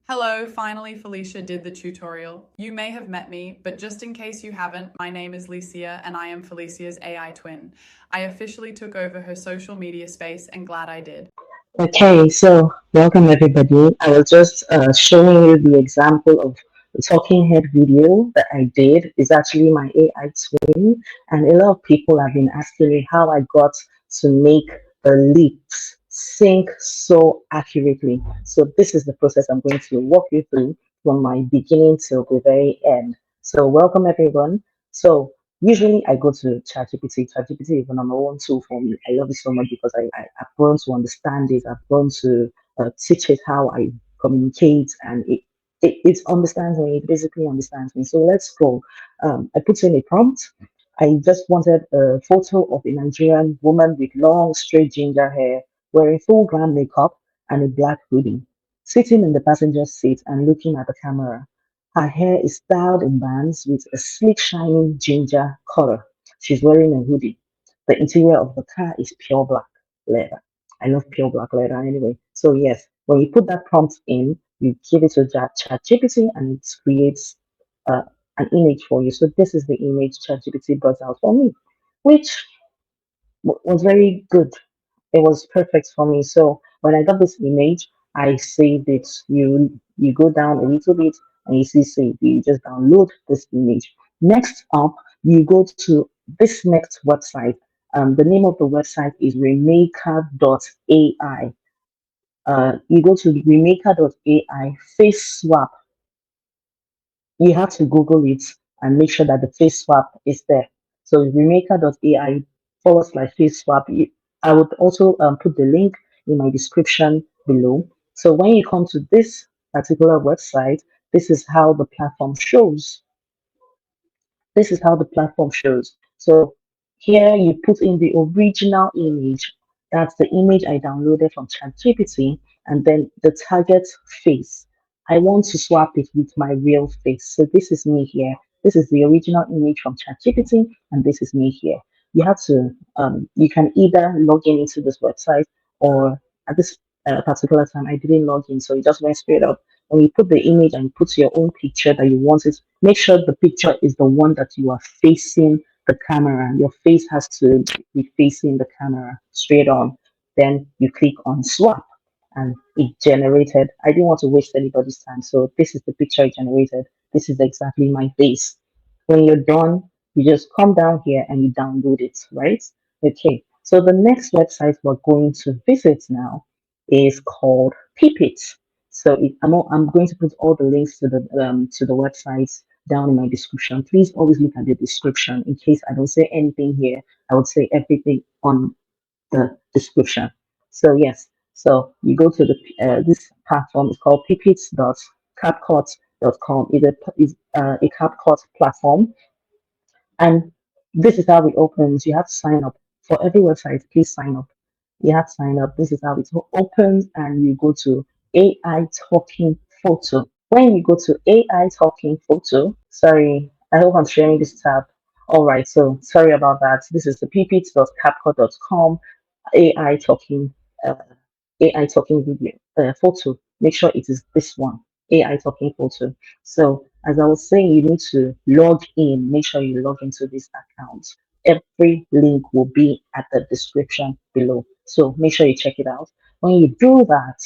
Hello, finally Felicia did the tutorial. You may have met me, but just in case you haven't, my name is Licia and I am Felicia's AI twin. I officially took over her social media space and glad I did. Okay, so welcome everybody. I was just showing you the example of the talking head video that I did. Is actually my AI twin, and a lot of people have been asking me how I got to make the lips sync so accurately. So this is the process I'm going to walk you through from my beginning till the very end. So welcome everyone. So usually I go to ChatGPT. ChatGPT is the number one tool for me. I love it so much because I've grown to understand it. I've grown to teach it how I communicate, and it understands me. It basically understands me. So let's go. I put in a prompt. I just wanted a photo of a Nigerian woman with long, straight ginger hair, wearing full glam makeup and a black hoodie, sitting in the passenger seat and looking at the camera. Her hair is styled in bands with a sleek, shining ginger color. She's wearing a hoodie. The interior of the car is pure black leather. I love pure black leather anyway. So yes, when you put that prompt in, you give it to ChatGPT and it creates uh, an image for you. So this is the image ChatGPT brought out for me, which was very good. It was perfect for me. So when I got this image, I saved it. You go down a little bit and you see save. You just download this image. Next up, you go to this next website. The name of the website is remaker.ai. You go to remaker.ai face swap. You have to Google it and make sure that the face swap is there. So remaker.ai /face swap. I would also put the link in my description below. So when you come to this particular website, this is how the platform shows. This is how the platform shows. So here you put in the original image. That's the image I downloaded from ChatGPT, and then the target face. I want to swap it with my real face. So this is me here. This is the original image from ChatGPT, and this is me here. You have to, you can either log in into this website, or at this particular time, I didn't log in, so it just went straight up. When you put the image and you put your own picture that you want it, make sure the picture is the one that you are facing the camera. Your face has to be facing the camera straight on. Then you click on swap and it generated. I didn't want to waste anybody's time. So this is the picture it generated. This is exactly my face. When you're done, you just come down here and you download it, right? Okay. So the next website we're going to visit now is called Pipit. So I'm going to put all the links to the websites down in my description. Please always look at the description in case I don't say anything here. I would say everything on the description. So yes, so you go to the this platform is called pipit.capcut.com. It's a CapCut platform, and this is how it opens. You have to sign up for every website. Please sign up. You have to sign up. This is how it opens, and you go to AI talking photo. When you go to AI talking photo, sorry, I hope I'm sharing this tab. All right, so sorry about that. This is the ppit.capcut.com AI talking uh, AI talking video photo. Make sure it is this one, AI talking photo. So as I was saying, you need to log in. Make sure you log into this account. Every link will be at the description below. So make sure you check it out. When you do that,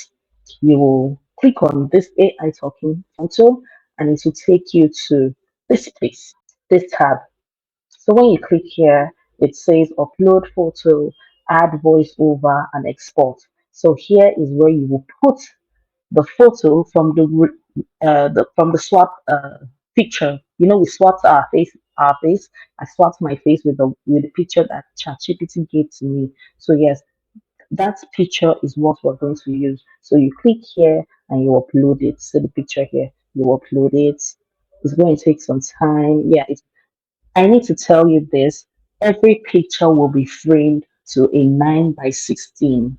you will click on this AI talking photo and it will take you to this place, this tab. So when you click here, it says upload photo, add voiceover, and export. So here is where you will put the photo from from the swap picture. You know, we swapped our face. Our face. I swapped my face with the picture that ChatGPT gave to me. So yes, that picture is what we're going to use. So you click here and you upload it. So the picture here, you upload it. It's going to take some time. Yeah, I need to tell you this. Every picture will be framed to a 9 by 16.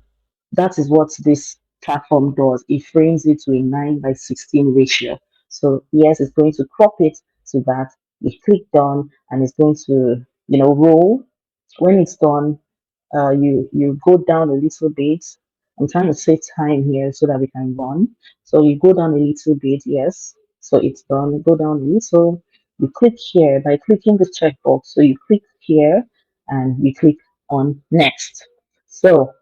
That is what this platform does. It frames it to a 9 by 16 ratio. So yes, it's going to crop it so that you click done and it's going to, roll. When it's done, you go down a little bit I'm trying to save time here so that we can run. So you go down a little bit, yes. So it's done. Go down a little. You click here by clicking the checkbox. So you click here and you click on next. So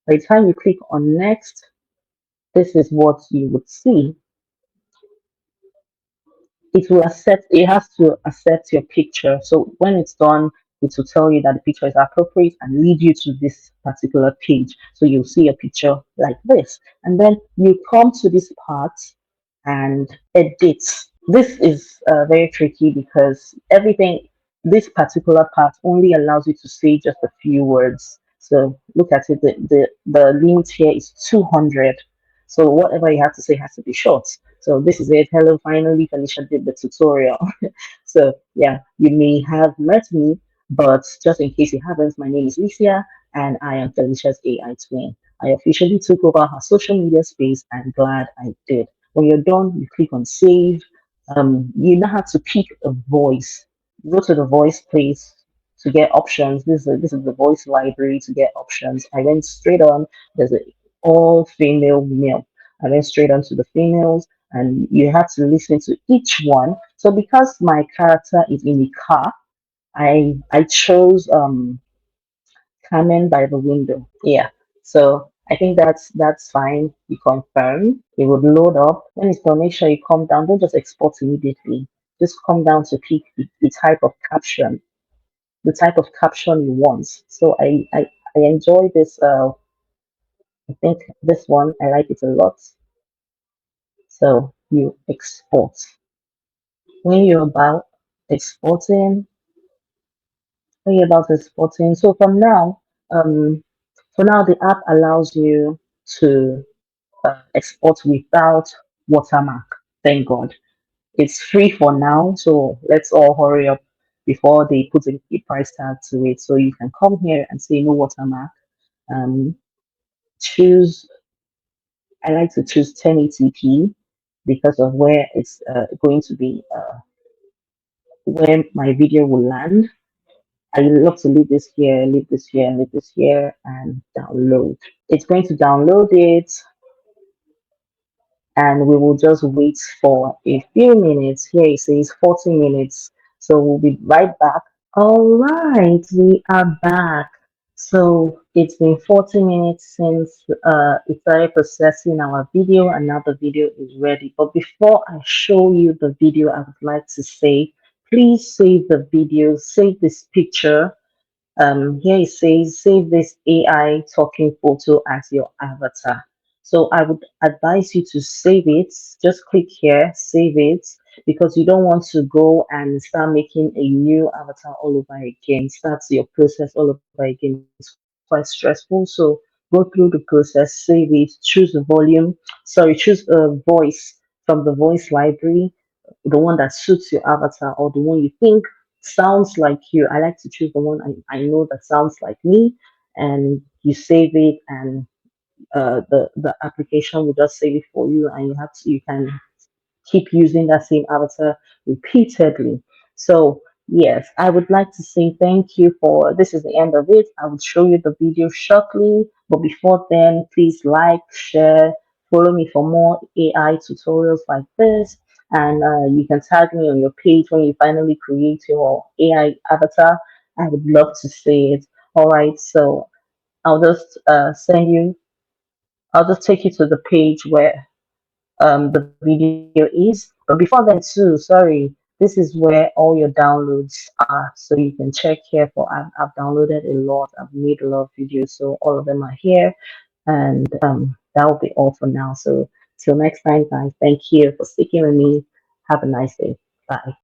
by the time you click on next, this is what you would see. It has to accept your picture. So when it's done, it will tell you that the picture is appropriate and lead you to this particular page. So you'll see a picture like this. And then you come to this part and edit. This is very tricky because this particular part only allows you to say just a few words. So look at it, the limit here is 200. So whatever you have to say has to be short. So this is it. Hello, finally, Felicia did the tutorial. So yeah, you may have met me, but just in case you haven't, my name is Licia and I am Felicia's AI twin. I officially took over her social media space and glad I did. When you're done, you click on save. You now have to pick a voice. Go to the voice place to get options. This is the voice library to get options. I went straight on. There's a all female male. I went straight on to the females, and you have to listen to each one. So because my character is in the car, I chose Carmen by the window. Yeah. So I think that's fine. You confirm. It would load up. When it's done, make sure you come down. Don't just export immediately. Just come down to pick the type of caption, the type of caption you want. So I enjoy this. I think this one I like it a lot. So you export. When you're about exporting, when you're about exporting. So um, for now, the app allows you to export without watermark. Thank God. It's free for now, so let's all hurry up before they put a price tag to it. So you can come here and say no watermark. Um, choose. I like to choose 1080p because of where it's going to be, where my video will land. I love to leave this here, leave this here, leave this here, and download. It's going to download it, and we will just wait for a few minutes. Here it says 40 minutes. So we'll be right back. All right, we are back. So it's been 40 minutes since it started processing our video, and now the video is ready. But before I show you the video, I would like to say, please save the video, save this picture. Here it says, save this AI talking photo as your avatar. So I would advise you to save it. Just click here, save it, because you don't want to go and start making a new avatar all over again. Start your process all over again. It's quite stressful. So go through the process, save it, choose a volume, sorry, choose a voice from the voice library, the one that suits your avatar or the one you think sounds like you. I like to choose the one I know that sounds like me, and you save it, and the application will just save it for you, and you can keep using that same avatar repeatedly. So yes, I would like to say thank you for this is the end of it. I will show you the video shortly, but before then, please like, share, follow me for more AI tutorials like this. And you can tag me on your page when you finally create your AI avatar. I would love to see it. All right, so I'll just I'll just take you to the page where the video is. But before then, too, sorry, this is where all your downloads are. So you can check here for I've downloaded a lot. I've made a lot of videos, so all of them are here. And that will be all for now. So till next time, guys. Thank you for sticking with me. Have a nice day. Bye.